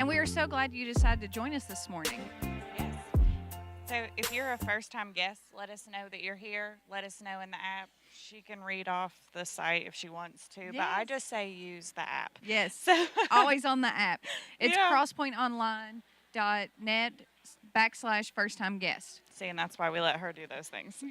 And we are so glad you decided to join us this morning. Yes. So if you're a first-time guest, let us know that you're here. Let us know in the app. She can read off the site if she wants to, but I just say use the app. Yes, So always on the app. It's Yeah. CrossPointOnline.net/first-time guest. See, and that's why we let her do those things.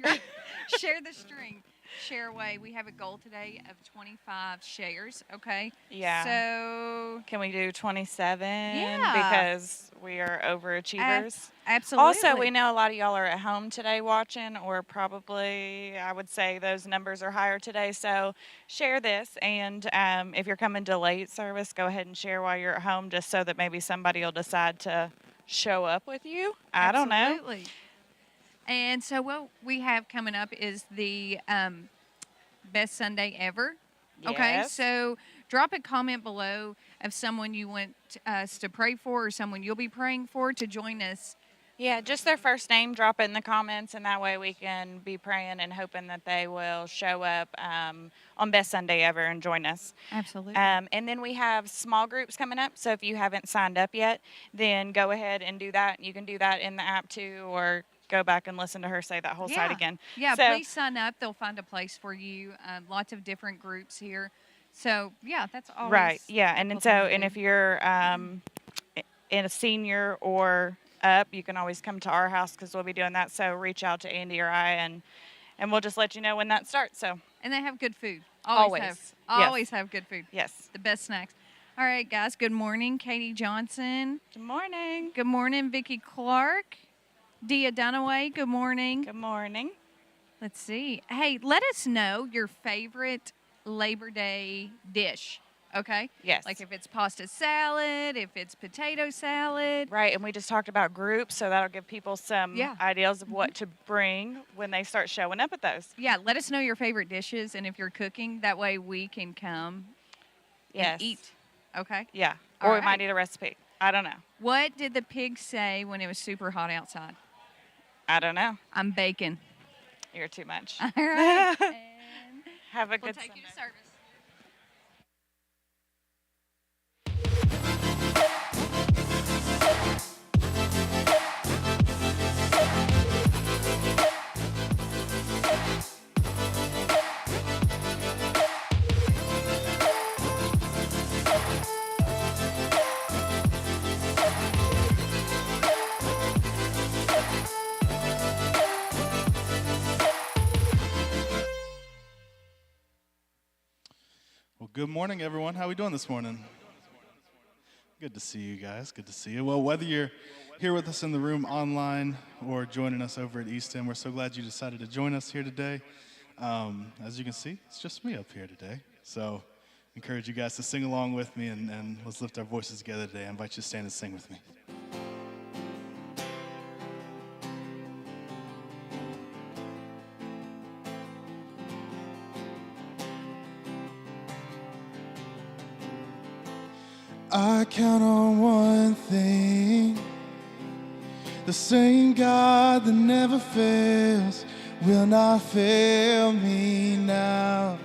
Share the string. Share away. We have a goal today of 25 shares, okay? Yeah. So, Can we do 27? Yeah. Because we are overachievers. absolutely. Also, we know a lot of y'all are at home today watching, or probably, I would say those numbers are higher today. So share this, and if you're coming to late service, go ahead and share while you're at home, just so that maybe somebody will decide to show up with you. I don't know. Absolutely. And so what we have coming up is the best Sunday ever. Okay, Yes. so drop a comment below of someone you want us to pray for or someone you'll be praying for to join us. Yeah, just their first name, drop it in the comments, and that way we can be praying and hoping that they will show up on Best Sunday Ever and join us. Absolutely. And then we have small groups coming up, so if you haven't signed up yet, then go ahead and do that. You can do that in the app too, or go back and listen to her say that whole site again. Yeah, So- please sign up. They'll find a place for you. Lots of different groups here. So, yeah, that's always Right, yeah, and cool then so, thing to and do. if you're in a senior or up, you can always come to our house because we'll be doing that. So reach out to Andy or I, and we'll just let you know when that starts. So And they have good food. Always. Have, Yes. always have good food. yes, The best snacks. All right, guys. Good morning, Katie Johnson. good morning. Good morning, Vicki Clark. Dia Dunaway. Good morning. Good morning. Let's see. Hey, let us know your favorite Labor Day dish. Okay. Yes. Like if it's pasta salad, if it's potato salad. Right, and we just talked about groups, so that'll give people some Yeah. ideas of what to bring when they start showing up at those. Yeah. Let us know your favorite dishes, and if you're cooking, that way we can come Yes. and eat. Okay. Yeah. All Or we right. might need a recipe. I don't know. What did the pig say when it was super hot outside? I don't know. I'm baking. You're too much. All right. And Have a we'll good take Sunday. you to service. Well, good morning, everyone. How are we doing this morning? Good to see you guys. Good to see you. Well, whether you're here with us in the room online or joining us over at East End, we're so glad you decided to join us here today. As you can see, it's just me up here today. So I encourage you guys to sing along with me, and let's lift our voices together today. I invite you to stand and sing with me. I count on one thing. The same God that never fails will not fail me now.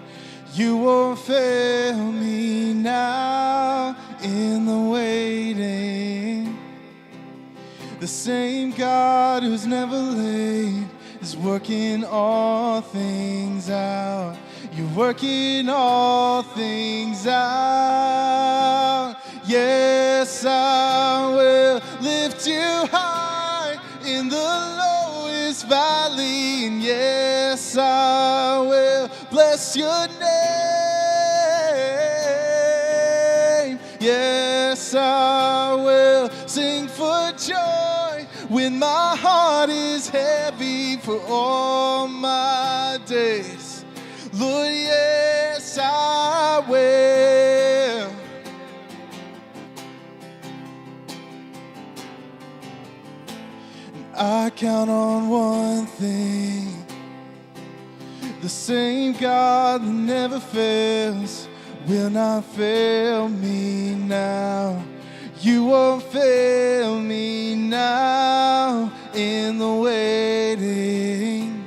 You won't fail me now in the waiting. The same God who's never late is working all things out. You're working all things out. Yes, I will lift you high in the lowest valley. And yes, I will bless your name. Yes, I will sing for joy when my heart is heavy for all my days. Lord, yes, I will. I count on one thing. The same God that never fails will not fail me now. You won't fail me now in the waiting.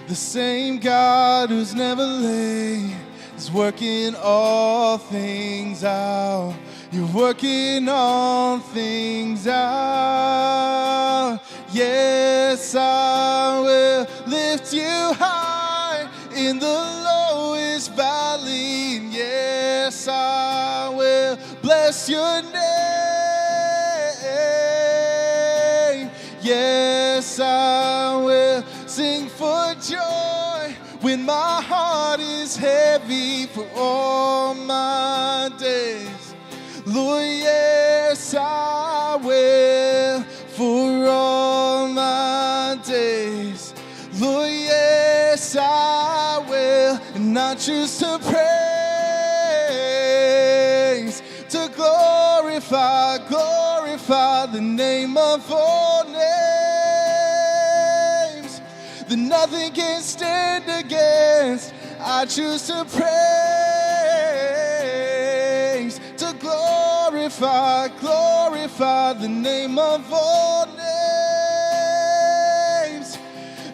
The same God who's never late is working all things out. You're working all things out. Yes, I will lift you high in the lowest valley. And yes, I will bless your name. Yes, I will sing for joy when my heart is heavy for all my days. Lord, yes, I will for all my days. Lord, yes, I will, and I choose to praise, to glorify the name of all names that nothing can stand against. I choose to praise, to glorify the name of all names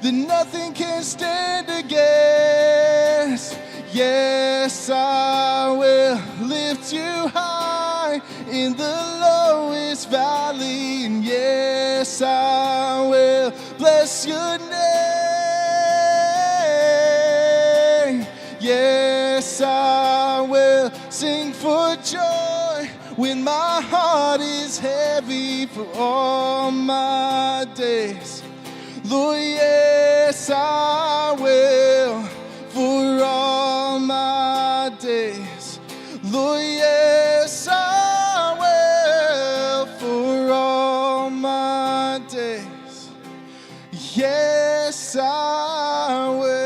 that nothing can stand against. Yes, I will lift you high in the lowest valley, and yes, I will bless your name. Yes, I will sing for joy when my heart is heavy for all my days. Lord, yes, I will for all my days. Lord, yes, I will for all my days. Yes, I will.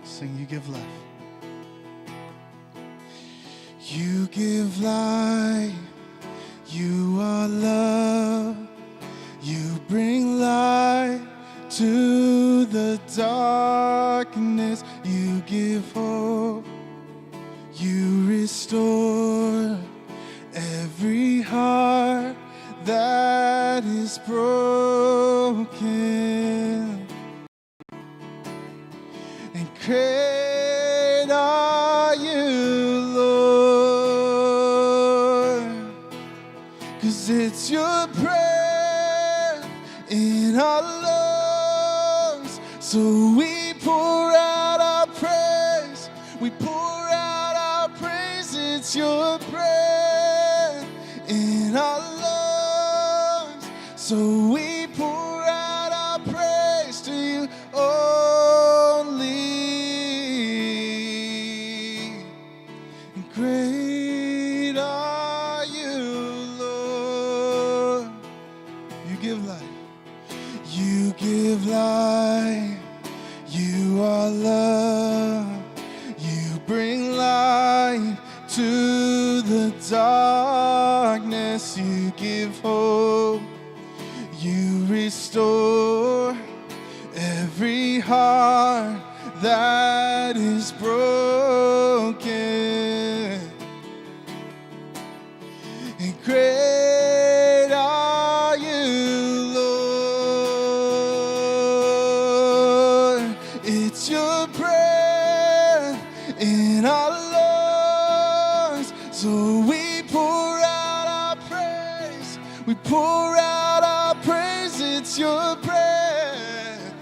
Sing, you give life. You give life. You are love. You bring light to the darkness. You give hope. You restore every heart that is broken. And great are you, Lord, 'cause it's your breath in our lungs. So we pour out our praise. We pour out our praise. It's your breath in our lungs. So we pour out our praise to you only. Great are you, Lord. You give life. You give life. You are love. You bring light to the darkness. You give hope. You restore every heart that is broken. And great are you, Lord. It's your breath in our lungs. So we pour out our praise. We pour out our praise. It's your breath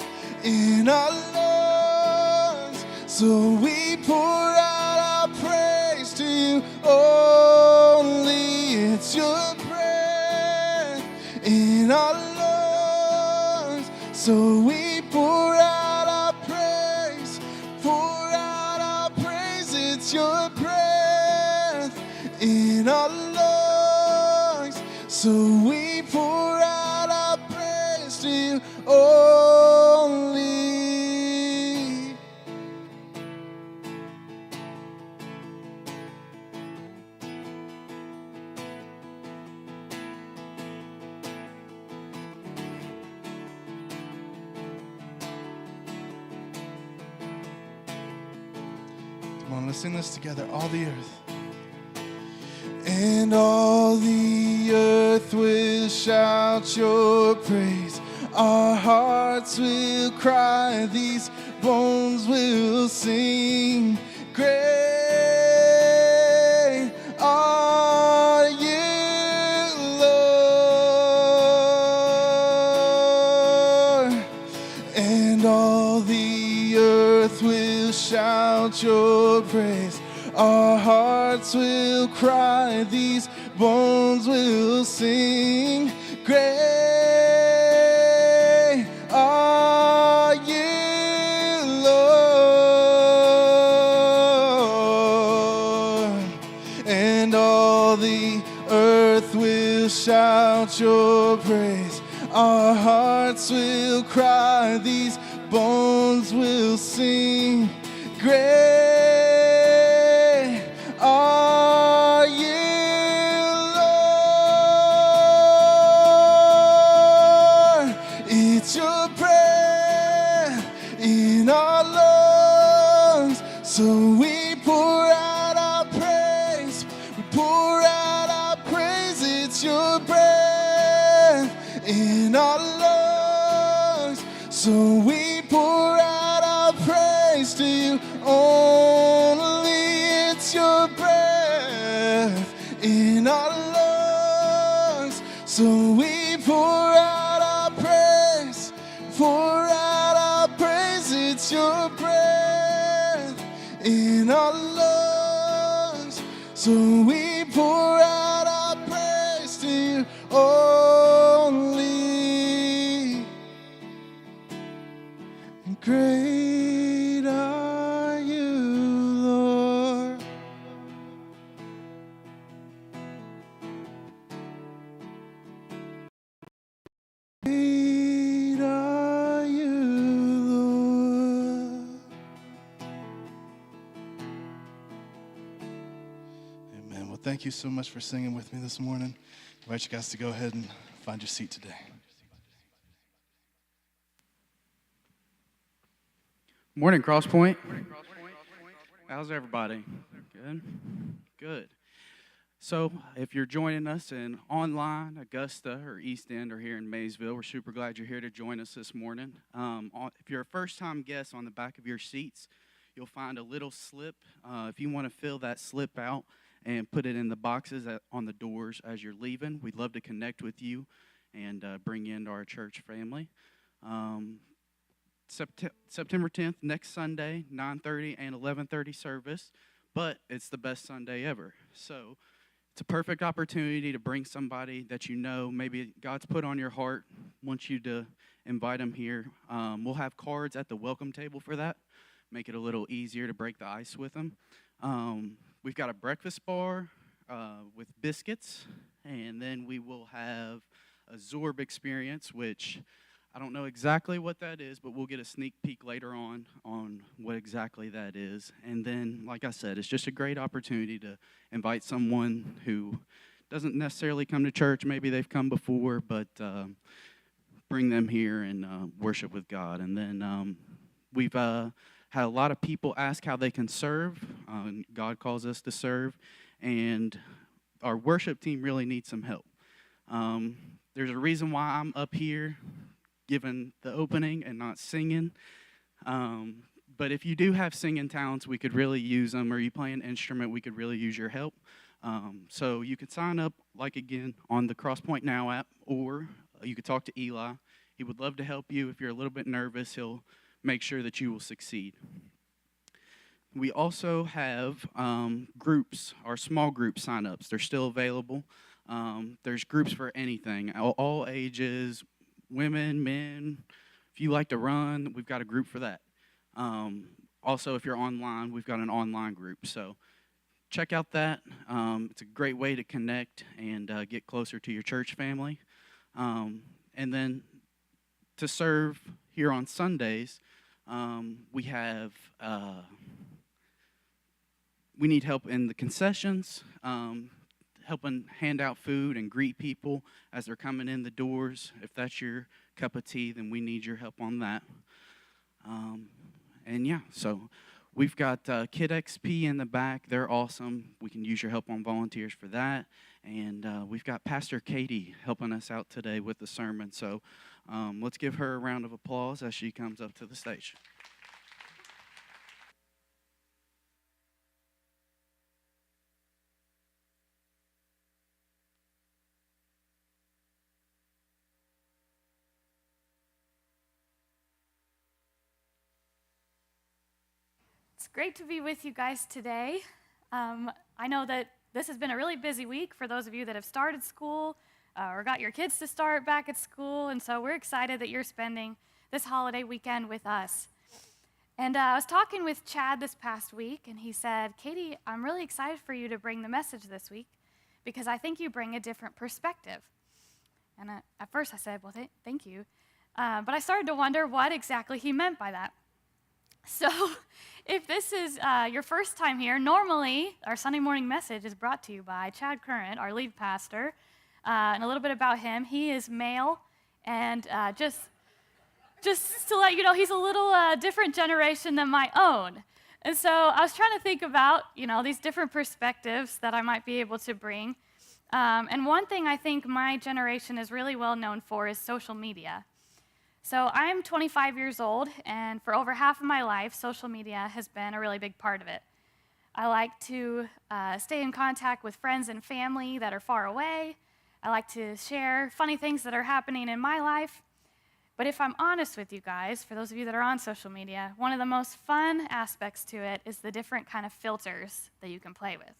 in our lungs. So we pour out our praise to you only. It's your breath in our lungs. So we pour out our praise, pour out our praise. It's your breath in our lungs. So we pour out our praise to you only. to sing this together. All the earth. And all the earth will shout your praise. Our hearts will cry, these bones will sing. Great are you, Lord. And all the earth will shout your praise. Our hearts will cry, these bones will sing. Great are you, Lord. And all the earth will shout your praise. Our hearts will cry, these bones will sing. Great are you, Lord. It's your breath in our lungs, so we pour out our praise. We pour out our praise. It's your breath in our lungs, so we pour out our praise to you only. It's your breath in our lungs, so we pour out our praise, pour out our praise. It's your breath in our lungs, so we pour out our praise to you only. Great are you, Lord. Great are you, Lord. Amen. Well, thank you so much for singing with me this morning. I invite you guys to go ahead and find your seat today. Morning, CrossPoint. How's everybody? Good? Good. So if you're joining us in online, Augusta, or East End, or here in Maysville, we're super glad you're here to join us this morning. If you're a first-time guest, on the back of your seats, you'll find a little slip. If you want to fill that slip out and put it in the boxes on the doors as you're leaving, we'd love to connect with you and bring you into our church family. September 10th, next Sunday, 9:30 and 11:30 service, but it's the best Sunday ever. So it's a perfect opportunity to bring somebody that you know, maybe God's put on your heart, wants you to invite them here. We'll have cards at the welcome table for that, make it a little easier to break the ice with them. We've got a breakfast bar with biscuits, and then we will have a Zorb experience, which I don't know exactly what that is, but we'll get a sneak peek later on what exactly that is. And then, like I said, it's just a great opportunity to invite someone who doesn't necessarily come to church. Maybe they've come before, but bring them here and worship with God. And then we've had a lot of people ask how they can serve. God calls us to serve, and our worship team really needs some help. There's a reason why I'm up here giving the opening and not singing. But if you do have singing talents, we could really use them, or you play an instrument, we could really use your help. So you could sign up, like again, on the CrossPoint Now app, or you could talk to Eli. He would love to help you. If you're a little bit nervous, he'll make sure that you will succeed. We also have groups, our small group sign-ups. They're still available. There's groups for anything, all ages, women, men. If you like to run, we've got a group for that. Also, if you're online, we've got an online group. So check out that. It's a great way to connect and get closer to your church family. And then to serve here on Sundays, we have we need help in the concessions, helping hand out food and greet people as they're coming in the doors. If that's your cup of tea, then we need your help on that. And yeah, so We've got Kid XP in the back. They're awesome. We can use your help on volunteers for that. And we've got Pastor Katie helping us out today with the sermon. So let's give her a round of applause as she comes up to the stage. It's great to be with you guys today. I know that this has been a really busy week for those of you that have started school or got your kids to start back at school, and so we're excited that you're spending this holiday weekend with us. And I was talking with Chad this past week, and he said, Katie, I'm really excited for you to bring the message this week because I think you bring a different perspective. And at first I said, well, thank you. But I started to wonder what exactly he meant by that. So if this is your first time here, normally our Sunday morning message is brought to you by Chad Current, our lead pastor. And a little bit about him. He is male, and just to let you know, he's a little different generation than my own. And so I was trying to think about, these different perspectives that I might be able to bring. And one thing I think my generation is really well known for is social media. So I'm 25 years old, and for over half of my life, social media has been a really big part of it. I like to stay in contact with friends and family that are far away. I like to share funny things that are happening in my life. But if I'm honest with you guys, for those of you that are on social media, one of the most fun aspects to it is the different kind of filters that you can play with.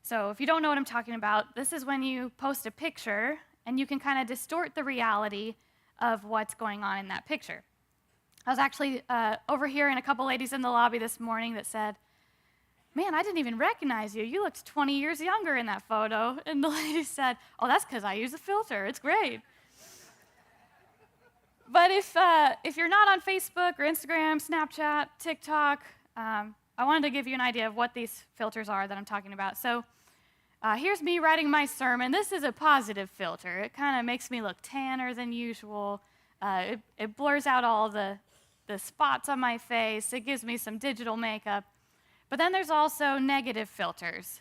So if you don't know what I'm talking about, this is when you post a picture, and you can kind of distort the reality of what's going on in that picture. I was actually overhearing a couple ladies in the lobby this morning that said, man, I didn't even recognize you. You looked 20 years younger in that photo. And the lady said, oh, that's because I use a filter. It's great. But if you're not on Facebook or Instagram, Snapchat, TikTok, I wanted to give you an idea of what these filters are that I'm talking about. So here's me writing my sermon. This is a positive filter. It kind of makes me look tanner than usual. It blurs out all the spots on my face. It gives me some digital makeup. But then there's also negative filters.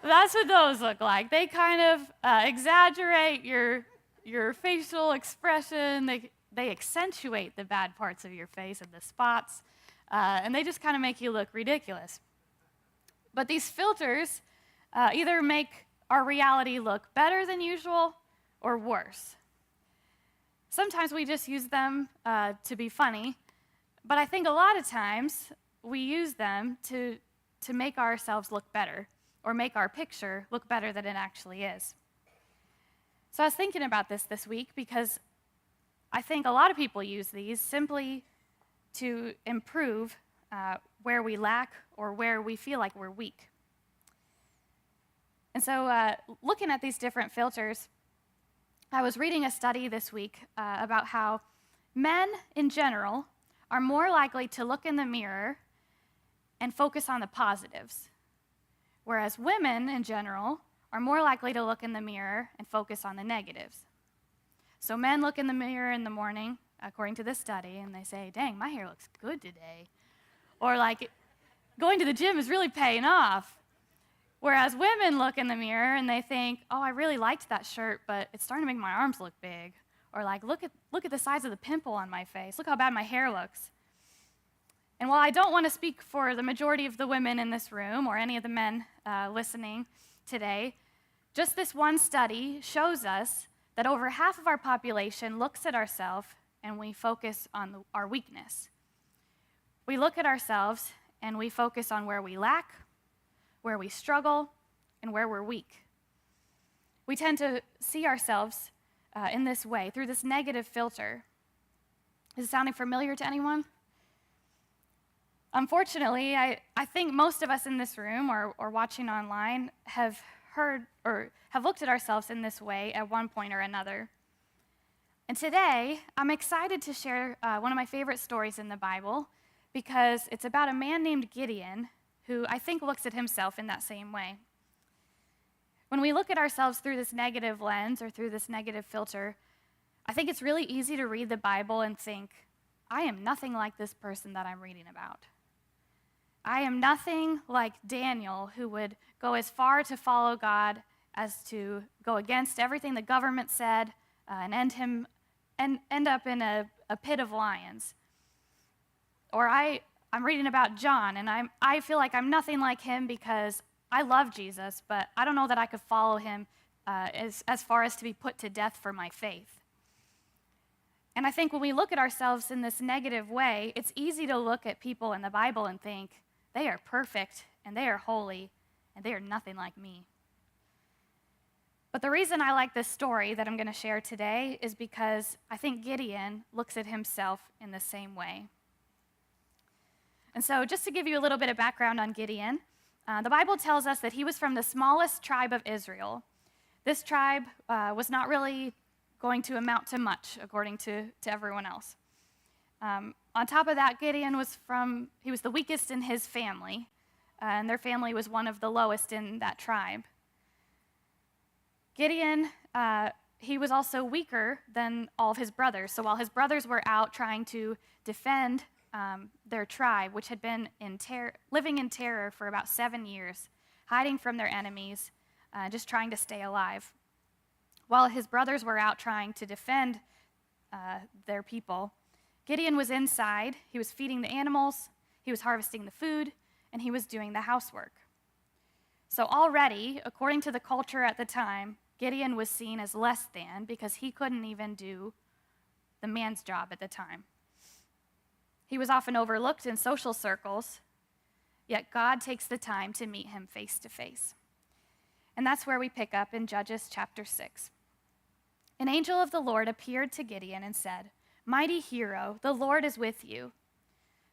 That's what those look like. They kind of exaggerate your facial expression. They accentuate the bad parts of your face and the spots. And they just kind of make you look ridiculous. But these filters either make our reality look better than usual or worse. Sometimes we just use them to be funny, but I think a lot of times we use them to make ourselves look better or make our picture look better than it actually is. So I was thinking about this week because I think a lot of people use these simply to improve where we lack or where we feel like we're weak. And so looking at these different filters, I was reading a study this week about how men in general are more likely to look in the mirror and focus on the positives, whereas women in general are more likely to look in the mirror and focus on the negatives. So men look in the mirror in the morning, according to this study, and they say, dang, my hair looks good today. Or like, going to the gym is really paying off. Whereas women look in the mirror and they think, oh, I really liked that shirt, but it's starting to make my arms look big. Or like, look at the size of the pimple on my face. Look how bad my hair looks. And while I don't want to speak for the majority of the women in this room or any of the men listening today, just this one study shows us that over half of our population looks at ourselves and we focus on our weakness. We look at ourselves and we focus on where we lack, where we struggle, and where we're weak. We tend to see ourselves in this way, through this negative filter. Is it sounding familiar to anyone? Unfortunately, I think most of us in this room or watching online have heard or have looked at ourselves in this way at one point or another. And today, I'm excited to share one of my favorite stories in the Bible because it's about a man named Gideon who I think looks at himself in that same way. When we look at ourselves through this negative lens or through this negative filter, I think it's really easy to read the Bible and think, I am nothing like this person that I'm reading about. I am nothing like Daniel, who would go as far to follow God as to go against everything the government said and end up in a pit of lions. Or I'm reading about John, and I feel like I'm nothing like him because I love Jesus, but I don't know that I could follow him as far as to be put to death for my faith. And I think when we look at ourselves in this negative way, it's easy to look at people in the Bible and think, they are perfect, and they are holy, and they are nothing like me. But the reason I like this story that I'm going to share today is because I think Gideon looks at himself in the same way. And so just to give you a little bit of background on Gideon, the Bible tells us that he was from the smallest tribe of Israel. This tribe was not really going to amount to much, according to everyone else. On top of that, Gideon was the weakest in his family, and their family was one of the lowest in that tribe. Gideon, he was also weaker than all of his brothers. So while his brothers were out trying to defend their tribe, which had been living in terror for about 7 years, hiding from their enemies, just trying to stay alive, while his brothers were out trying to defend their people, Gideon was inside. He was feeding the animals, he was harvesting the food, and he was doing the housework. So already, according to the culture at the time, Gideon was seen as less than because he couldn't even do the man's job at the time. He was often overlooked in social circles, yet God takes the time to meet him face to face. And that's where we pick up in Judges chapter 6. An angel of the Lord appeared to Gideon and said, "Mighty hero, the Lord is with you."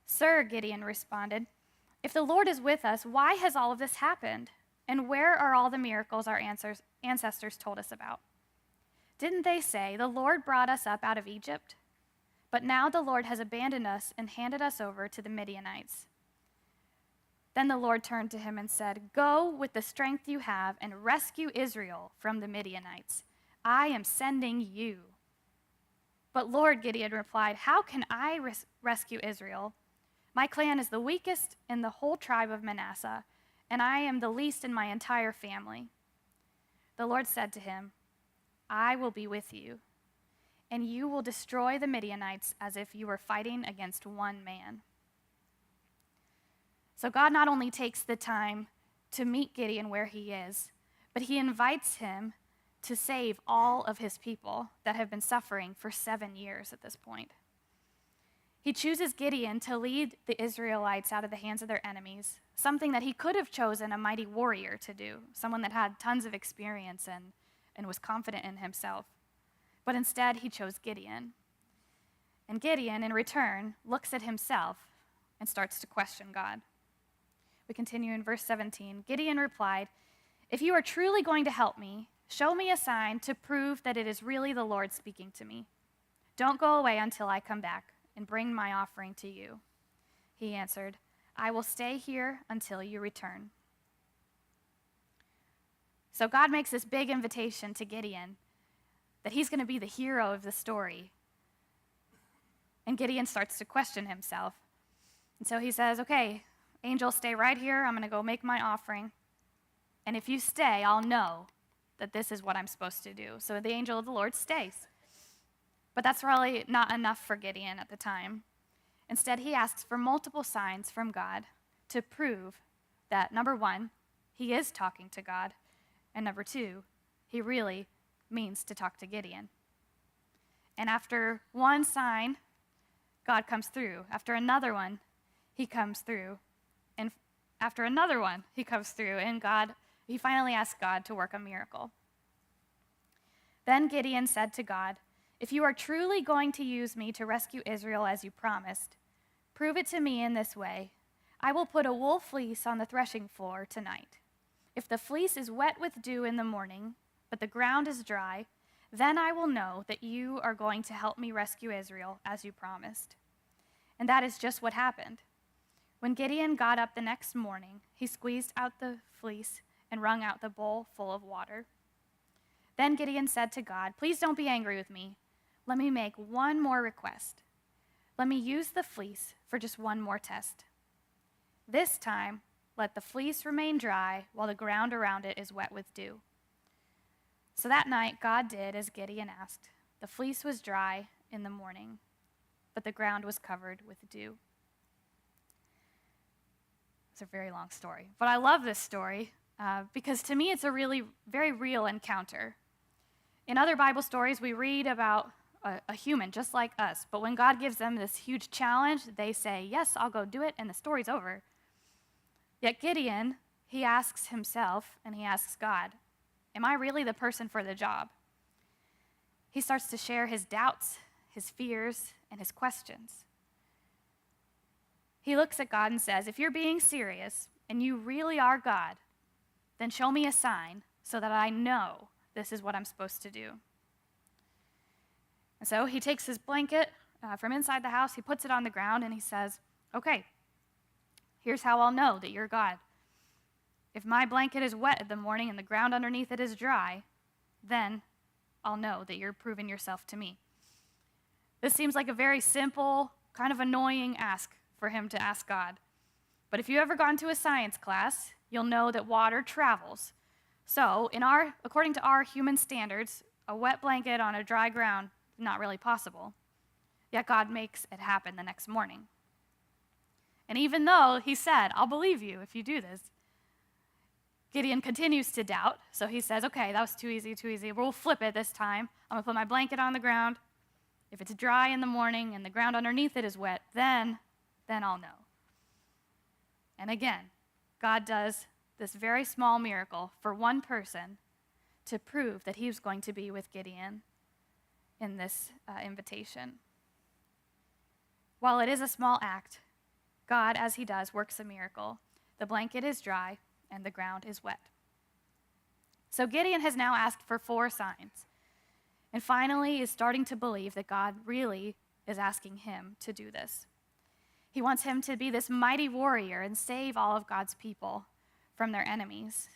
"Sir," Gideon responded, "if the Lord is with us, why has all of this happened? And where are all the miracles our ancestors told us about? Didn't they say, 'The Lord brought us up out of Egypt'? But now the Lord has abandoned us and handed us over to the Midianites." Then the Lord turned to him and said, "Go with the strength you have and rescue Israel from the Midianites. I am sending you." "But Lord," Gideon replied, "how can I rescue Israel? My clan is the weakest in the whole tribe of Manasseh, and I am the least in my entire family." The Lord said to him, "I will be with you, and you will destroy the Midianites as if you were fighting against one man." So God not only takes the time to meet Gideon where he is, but he invites him to save all of his people that have been suffering for 7 years at this point. He chooses Gideon to lead the Israelites out of the hands of their enemies, something that he could have chosen a mighty warrior to do, someone that had tons of experience and was confident in himself. But instead, he chose Gideon. And Gideon, in return, looks at himself and starts to question God. We continue in verse 17. Gideon replied, "If you are truly going to help me, show me a sign to prove that it is really the Lord speaking to me. Don't go away until I come back and bring my offering to you." He answered, "I will stay here until you return." So God makes this big invitation to Gideon that he's going to be the hero of the story. And Gideon starts to question himself. And so he says, "Okay, angel, stay right here. I'm going to go make my offering. And if you stay, I'll know that this is what I'm supposed to do." So the angel of the Lord stays. But that's really not enough for Gideon at the time. Instead, he asks for multiple signs from God to prove that, number one, he is talking to God, and number two, he really means to talk to Gideon. And after one sign, God comes through. After another one, he comes through. And after another one, he comes through, and he finally asks God to work a miracle. Then Gideon said to God, "If you are truly going to use me to rescue Israel as you promised, prove it to me in this way. I will put a wool fleece on the threshing floor tonight. If the fleece is wet with dew in the morning, but the ground is dry, then I will know that you are going to help me rescue Israel as you promised." And that is just what happened. When Gideon got up the next morning, he squeezed out the fleece and wrung out the bowl full of water. Then Gideon said to God, "Please don't be angry with me. Let me make one more request. let me use the fleece for just one more test. This time, let the fleece remain dry while the ground around it is wet with dew." So that night, God did as Gideon asked. The fleece was dry in the morning, but the ground was covered with dew. It's a very long story, but I love this story because to me it's a really very real encounter. In other Bible stories, we read about a human just like us, but when God gives them this huge challenge, they say, "Yes, I'll go do it," and the story's over. Yet Gideon, he asks himself and he asks God, "Am I really the person for the job?" He starts to share his doubts, his fears, and his questions. He looks at God and says, "If you're being serious and you really are God, then show me a sign so that I know this is what I'm supposed to do." And so he takes his blanket from inside the house, he puts it on the ground, and he says, "Okay, here's how I'll know that you're God. If my blanket is wet in the morning and the ground underneath it is dry, then I'll know that you're proving yourself to me." This seems like a very simple, kind of annoying ask for him to ask God. But if you've ever gone to a science class, you'll know that water travels. So, according to our human standards, a wet blanket on a dry ground is not really possible. Yet God makes it happen the next morning. And even though he said, "I'll believe you if you do this," Gideon continues to doubt. So he says, "Okay, that was too easy. We'll flip it this time. I'm going to put my blanket on the ground. If it's dry in the morning and the ground underneath it is wet, then I'll know." And again, God does this very small miracle for one person to prove that he was going to be with Gideon in this invitation. While it is a small act, God, as he does, works a miracle. The blanket is dry and the ground is wet. So Gideon has now asked for 4 signs, and finally is starting to believe that God really is asking him to do this. He wants him to be this mighty warrior and save all of God's people from their enemies.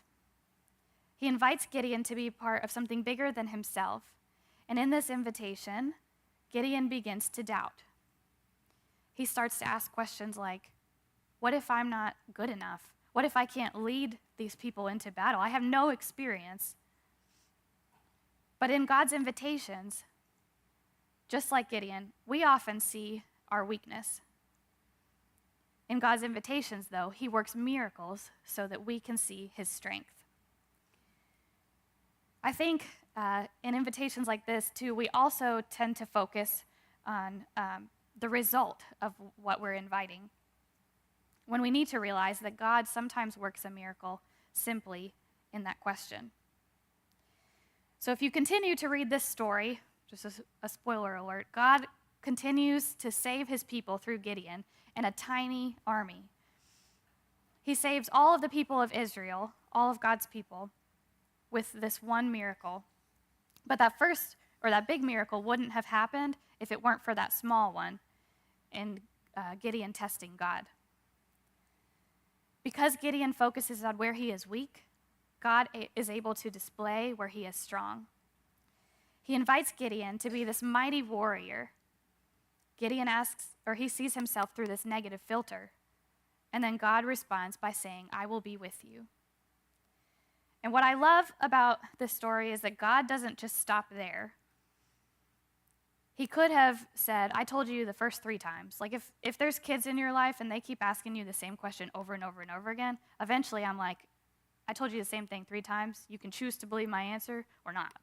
He invites Gideon to be part of something bigger than himself, and in this invitation, Gideon begins to doubt. He starts to ask questions like, "What if I'm not good enough? What if I can't lead these people into battle? I have no experience." But in God's invitations, just like Gideon, we often see our weakness. In God's invitations, though, he works miracles so that we can see his strength. I think in invitations like this, too, we also tend to focus on the result of what we're inviting, when we need to realize that God sometimes works a miracle simply in that question. So if you continue to read this story, just a spoiler alert, God continues to save his people through Gideon and a tiny army. He saves all of the people of Israel, all of God's people, with this one miracle. But that big miracle wouldn't have happened if it weren't for that small one in Gideon testing God. Because Gideon focuses on where he is weak, God is able to display where he is strong. He invites Gideon to be this mighty warrior. Gideon he sees himself through this negative filter. And then God responds by saying, "I will be with you." And what I love about this story is that God doesn't just stop there. He could have said, "I told you the first 3 times." Like if there's kids in your life and they keep asking you the same question over and over and over again, eventually I'm like, "I told you the same thing 3 times. You can choose to believe my answer or not."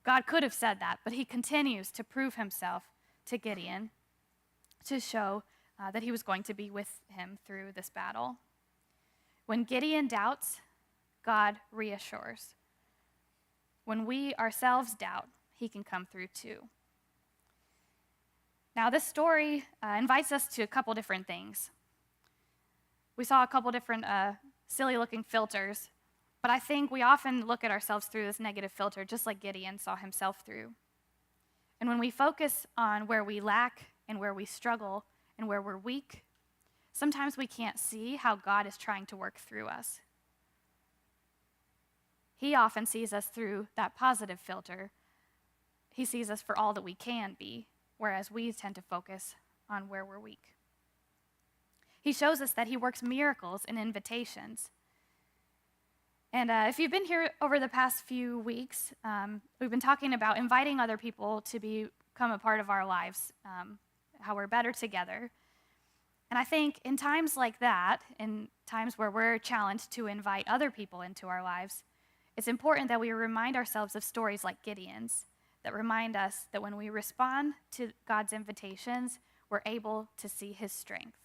God could have said that, but he continues to prove himself to Gideon to show that he was going to be with him through this battle. When Gideon doubts, God reassures. When we ourselves doubt, he can come through too. Now, this story invites us to a couple different things. We saw a couple different silly-looking filters, but I think we often look at ourselves through this negative filter, just like Gideon saw himself through. And when we focus on where we lack and where we struggle and where we're weak, sometimes we can't see how God is trying to work through us. He often sees us through that positive filter. He sees us for all that we can be whereas we tend to focus on where we're weak. He shows us that he works miracles in invitations. And if you've been here over the past few weeks, we've been talking about inviting other people to become a part of our lives, how we're better together. And I think in times like that, in times where we're challenged to invite other people into our lives, it's important that we remind ourselves of stories like Gideon's that remind us that when we respond to God's invitations, we're able to see his strength.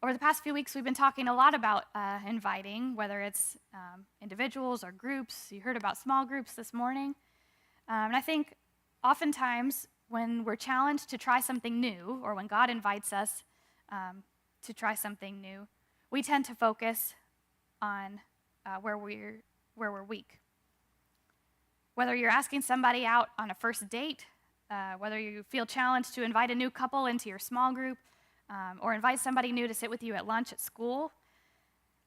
Over the past few weeks, we've been talking a lot about inviting, whether it's individuals or groups. You heard about small groups this morning. And I think oftentimes when we're challenged to try something new, or when God invites us to try something new, we tend to focus on where we're weak. Whether you're asking somebody out on a first date, whether you feel challenged to invite a new couple into your small group, or invite somebody new to sit with you at lunch at school,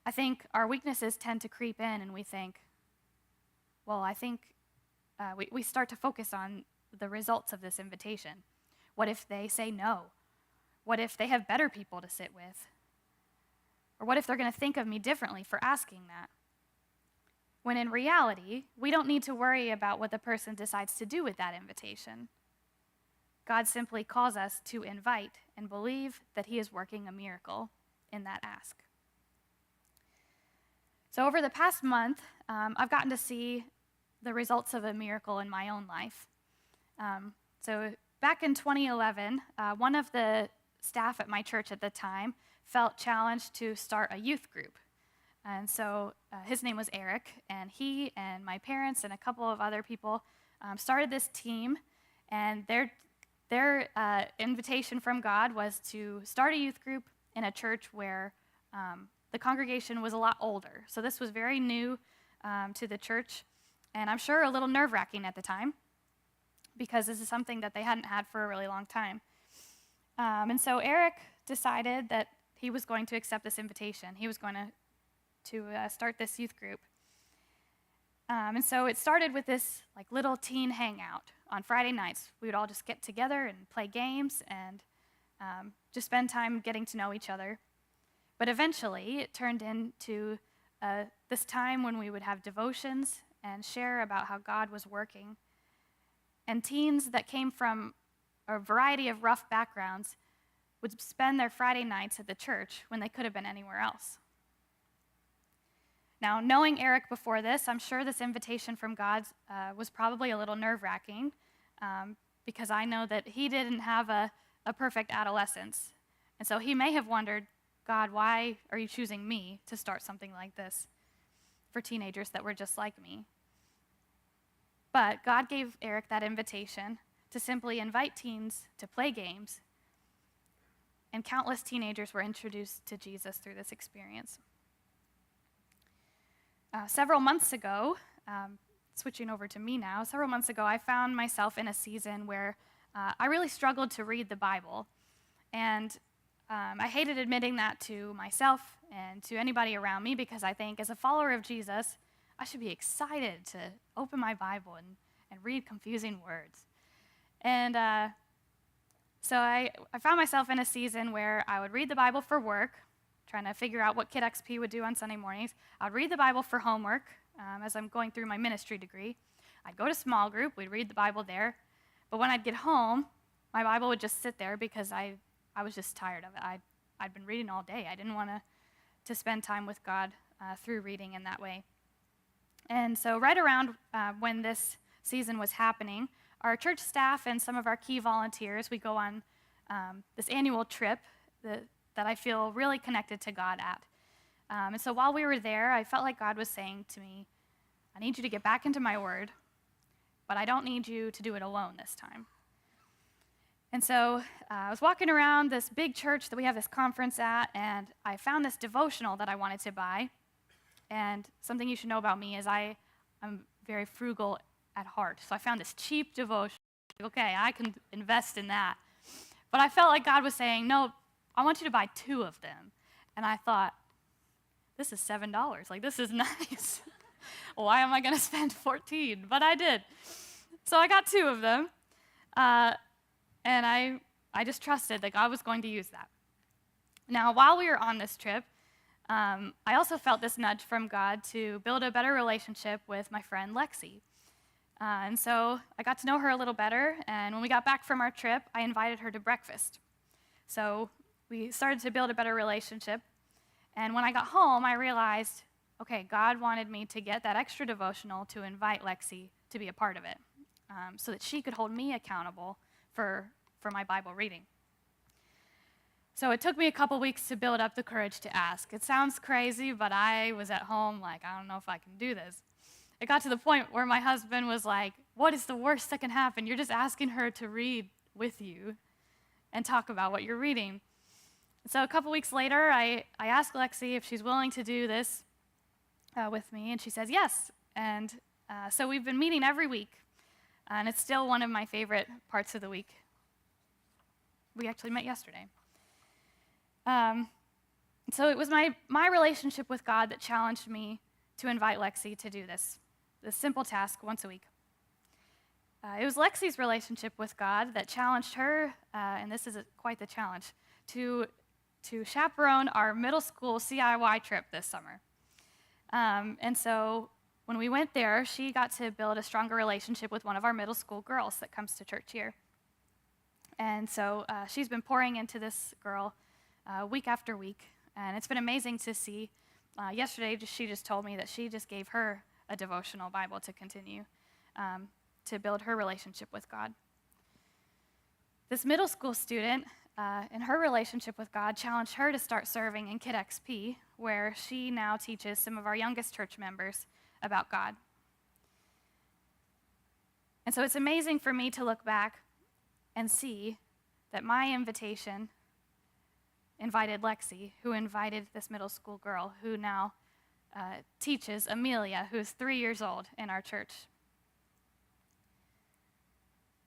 I think our weaknesses tend to creep in and we think, well, I think we start to focus on the results of this invitation. What if they say no? What if they have better people to sit with? Or what if they're going to think of me differently for asking that? When in reality, we don't need to worry about what the person decides to do with that invitation. God simply calls us to invite and believe that he is working a miracle in that ask. So over the past month, I've gotten to see the results of a miracle in my own life. So back in 2011, one of the staff at my church at the time felt challenged to start a youth group. And so his name was Eric, and he and my parents and a couple of other people started this team, and their invitation from God was to start a youth group in a church where the congregation was a lot older. So this was very new to the church, and I'm sure a little nerve-wracking at the time, because this is something that they hadn't had for a really long time. And so Eric decided that he was going to accept this invitation. He was going to start this youth group. And so it started with this like little teen hangout on Friday nights. We would all just get together and play games and just spend time getting to know each other. But eventually it turned into this time when we would have devotions and share about how God was working. And teens that came from a variety of rough backgrounds would spend their Friday nights at the church when they could have been anywhere else. Now, knowing Eric before this, I'm sure this invitation from God was probably a little nerve-wracking because I know that he didn't have a perfect adolescence. And so he may have wondered, God, why are you choosing me to start something like this for teenagers that were just like me? But God gave Eric that invitation to simply invite teens to play games, and countless teenagers were introduced to Jesus through this experience. Several months ago, switching over to me now, several months ago, I found myself in a season where I really struggled to read the Bible. And I hated admitting that to myself and to anybody around me because I think as a follower of Jesus, I should be excited to open my Bible and read confusing words. And so I found myself in a season where I would read the Bible for work, trying to figure out what Kid XP would do on Sunday mornings. I'd read the Bible for homework as I'm going through my ministry degree. I'd go to small group, we'd read the Bible there. But when I'd get home, my Bible would just sit there because I was just tired of it. I'd been reading all day. I didn't want to spend time with God through reading in that way. And so right around when this season was happening, our church staff and some of our key volunteers, we go on this annual trip that I feel really connected to God at. And so while we were there, I felt like God was saying to me, I need you to get back into my word, but I don't need you to do it alone this time. And so I was walking around this big church that we have this conference at, and I found this devotional that I wanted to buy. And something you should know about me is I'm very frugal at heart. So I found this cheap devotion. Okay, I can invest in that. But I felt like God was saying, no, I want you to buy 2 of them. And I thought, this is $7. Like, this is nice. Why am I going to spend $14? But I did. So I got 2 of them. And I just trusted that God was going to use that. Now, while we were on this trip, I also felt this nudge from God to build a better relationship with my friend Lexi. And so I got to know her a little better, and when we got back from our trip, I invited her to breakfast. So we started to build a better relationship, and when I got home, I realized, okay, God wanted me to get that extra devotional to invite Lexi to be a part of it, so that she could hold me accountable for my Bible reading. So it took me a couple weeks to build up the courage to ask. It sounds crazy, but I was at home like, I don't know if I can do this. It got to the point where my husband was like, what is the worst that can happen? You're just asking her to read with you and talk about what you're reading. So a couple weeks later, I asked Lexi if she's willing to do this with me, and she says yes. And so we've been meeting every week, and it's still one of my favorite parts of the week. We actually met yesterday. So it was my relationship with God that challenged me to invite Lexi to do this simple task once a week. It was Lexi's relationship with God that challenged her, and this is quite the challenge, to chaperone our middle school CIY trip this summer. And so when we went there, she got to build a stronger relationship with one of our middle school girls that comes to church here. And so she's been pouring into this girl week after week, and it's been amazing to see. Yesterday, she just told me that she just gave her a devotional Bible to continue to build her relationship with God. This middle school student, in her relationship with God, challenged her to start serving in Kid XP, where she now teaches some of our youngest church members about God. And so it's amazing for me to look back and see that my invitation invited Lexi, who invited this middle school girl, who now teaches Amelia, who's 3 years old in our church.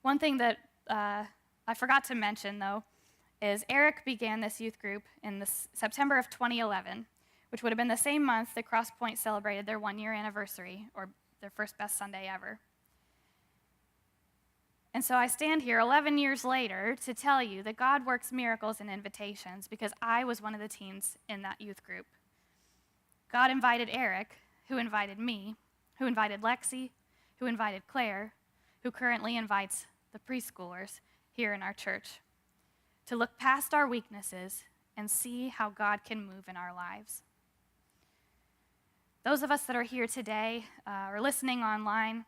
One thing that I forgot to mention, though, is Eric began this youth group in September of 2011, which would have been the same month that CrossPoint celebrated their 1-year anniversary, or their first best Sunday ever. And so I stand here 11 years later to tell you that God works miracles and invitations because I was one of the teens in that youth group. God invited Eric, who invited me, who invited Lexi, who invited Claire, who currently invites the preschoolers here in our church, to look past our weaknesses and see how God can move in our lives. Those of us that are here today or listening online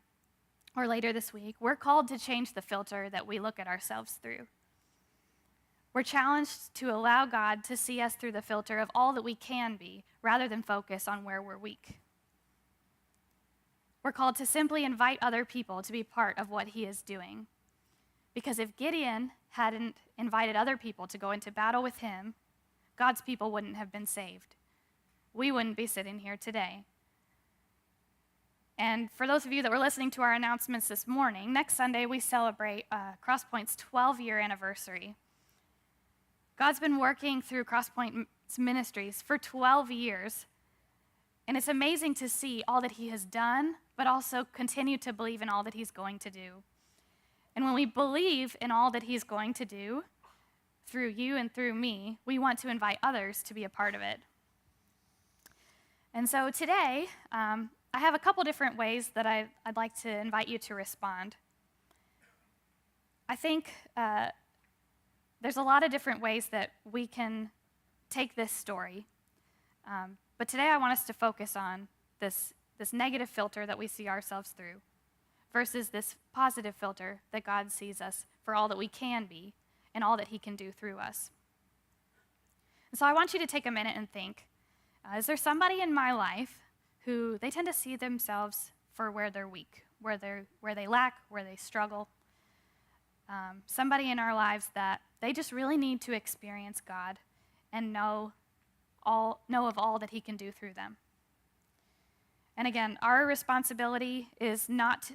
or later this week, we're called to change the filter that we look at ourselves through. We're challenged to allow God to see us through the filter of all that we can be, rather than focus on where we're weak. We're called to simply invite other people to be part of what he is doing. Because if Gideon hadn't invited other people to go into battle with him, God's people wouldn't have been saved. We wouldn't be sitting here today. And for those of you that were listening to our announcements this morning, next Sunday we celebrate CrossPoint's 12-year anniversary. God's been working through CrossPoint's ministries for 12 years, and it's amazing to see all that he has done, but also continue to believe in all that he's going to do. And when we believe in all that he's going to do, through you and through me, we want to invite others to be a part of it. And so today, I have a couple different ways that I'd like to invite you to respond. I think there's a lot of different ways that we can take this story. But today I want us to focus on this negative filter that we see ourselves through versus this positive filter that God sees us for all that we can be and all that he can do through us. And so I want you to take a minute and think, is there somebody in my life who they tend to see themselves for where they're weak, where they lack, where they struggle? Somebody in our lives that they just really need to experience God and know of all that he can do through them. And again, our responsibility is not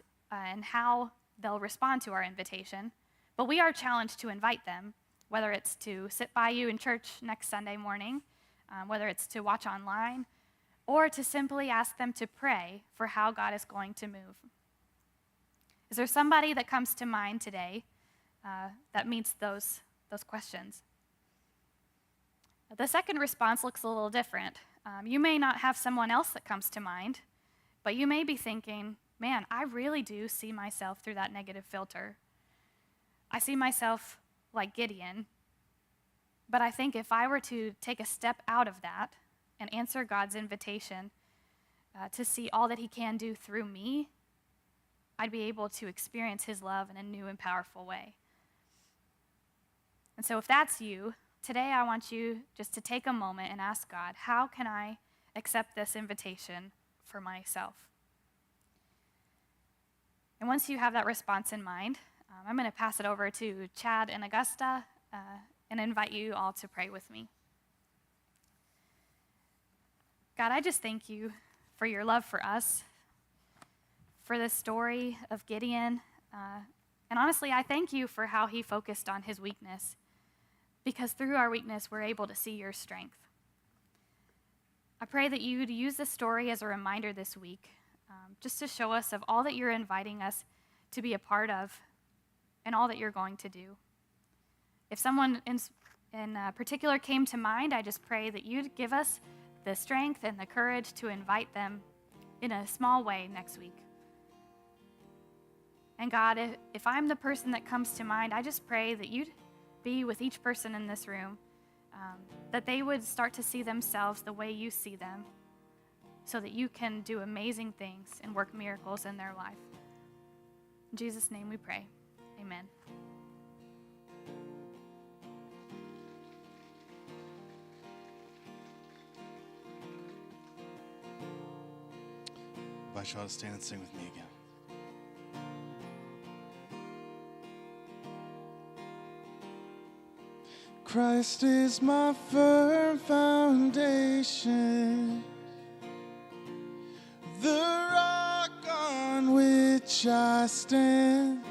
in how they'll respond to our invitation, but we are challenged to invite them, whether it's to sit by you in church next Sunday morning, whether it's to watch online, or to simply ask them to pray for how God is going to move. Is there somebody that comes to mind today that meets those questions. The second response looks a little different. You may not have someone else that comes to mind, but you may be thinking, man, I really do see myself through that negative filter. I see myself like Gideon, but I think if I were to take a step out of that and answer God's invitation to see all that he can do through me, I'd be able to experience his love in a new and powerful way. And so if that's you, today I want you just to take a moment and ask God, how can I accept this invitation for myself? And once you have that response in mind, I'm going to pass it over to Chad and Augusta and invite you all to pray with me. God, I just thank you for your love for us, for this story of Gideon. And honestly, I thank you for how he focused on his weakness, because through our weakness, we're able to see your strength. I pray that you'd use this story as a reminder this week, just to show us of all that you're inviting us to be a part of and all that you're going to do. If someone in particular came to mind, I just pray that you'd give us the strength and the courage to invite them in a small way next week. And God, if I'm the person that comes to mind, I just pray that you'd be with each person in this room, that they would start to see themselves the way you see them, so that you can do amazing things and work miracles in their life. In Jesus' name we pray. Amen. I invite you all to stand and sing with me again. Christ is my firm foundation, the rock on which I stand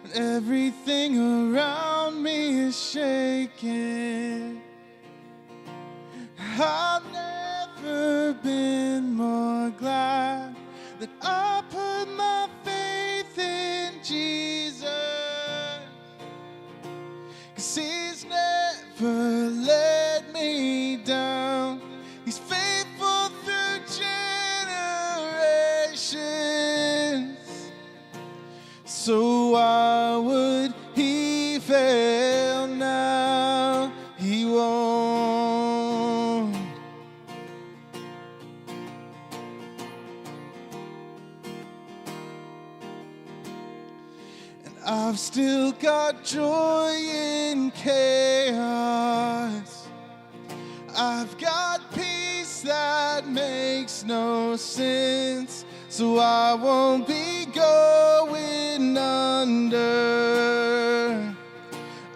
when everything around me is shaking. I've never been more glad that I put my faith in Jesus, 'cause he's never let me down. He's faithful through generations. So why would he fail now? He won't. And I've still got joy in chaos. I've got peace that makes no sense, so I won't be going under.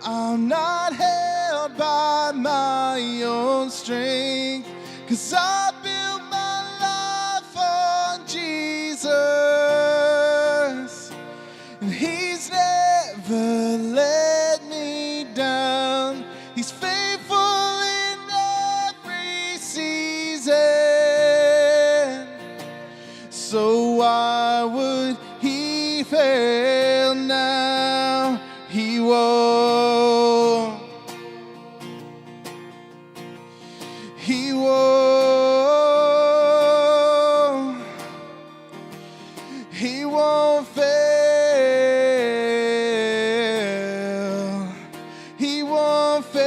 I'm not held by my own strength, 'cause I built my life on Jesus, and he's never let me down. He's faithful in every season, so why would he fail now? He won't. He won't. He won't fail. He won't fail.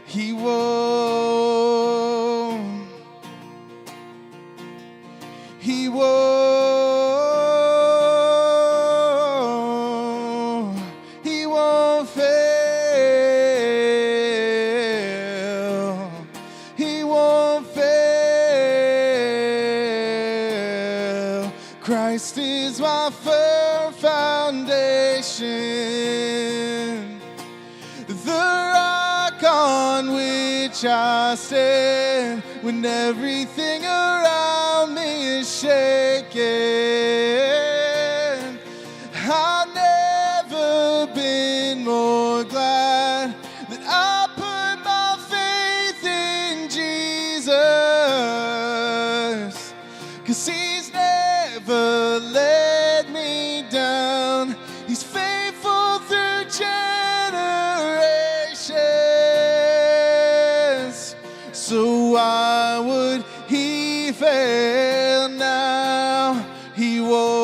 He won't. He won't. He won't fail. He won't fail. Christ is my firm foundation, the rock on which I stand when everything around me is shaking. I've never been more glad that I put my faith in Jesus, 'cause he's never let me fell now, he won't.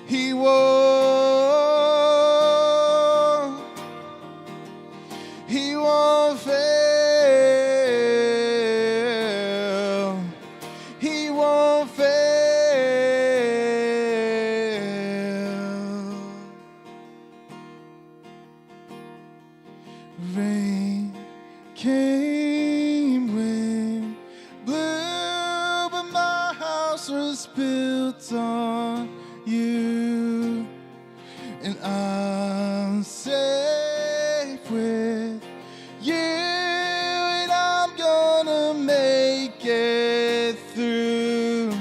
He won't. He won't fail. He won't fail. Rain came, wind blew, but my house was built on you, and I'm safe with you, and I'm gonna make it through.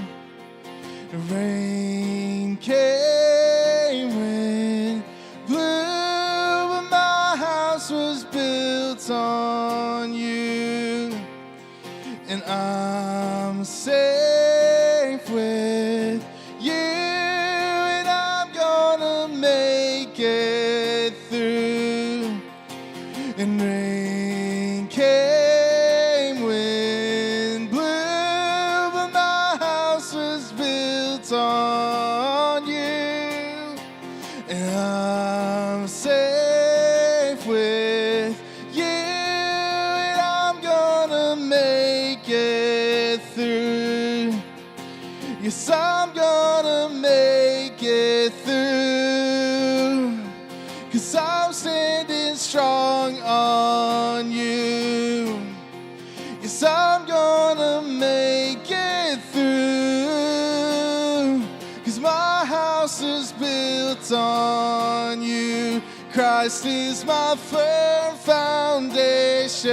The rain came, wind blew, but my house was built on you, and I'm safe with you, and I'm gonna make it through. And rain came, wind blew, but my house was built on you, and I'm safe with you, and I'm gonna make it through. Yes, I'm gonna make it through, 'cause I'm standing strong on you. Yes, I'm gonna make it through, 'cause my house is built on you. Christ is my firm foundation,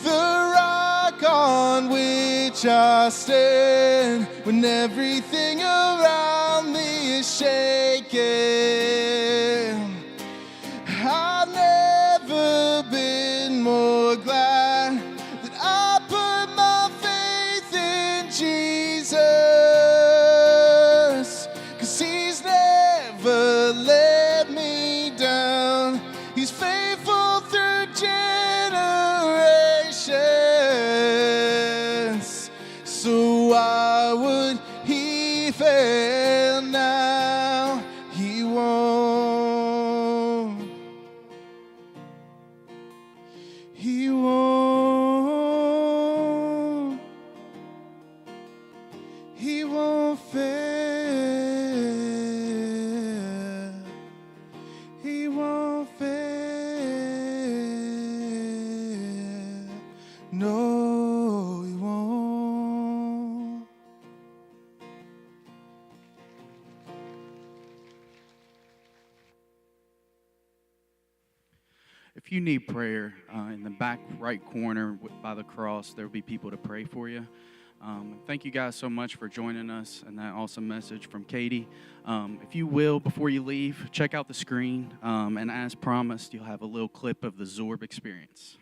the rock on which I stand when everything around me is shaking. I've never been more glad that I put my faith in Jesus, 'cause he's never let me down. He's faithful through generations. So why would he fail now? He won't. He won't. He won't fail. He won't fail. No, he won't. If you need prayer, in the back right corner by the cross, there will be people to pray for you. Thank you guys so much for joining us and that awesome message from Katie. If you will, before you leave, check out the screen. And as promised, you'll have a little clip of the Zorb experience.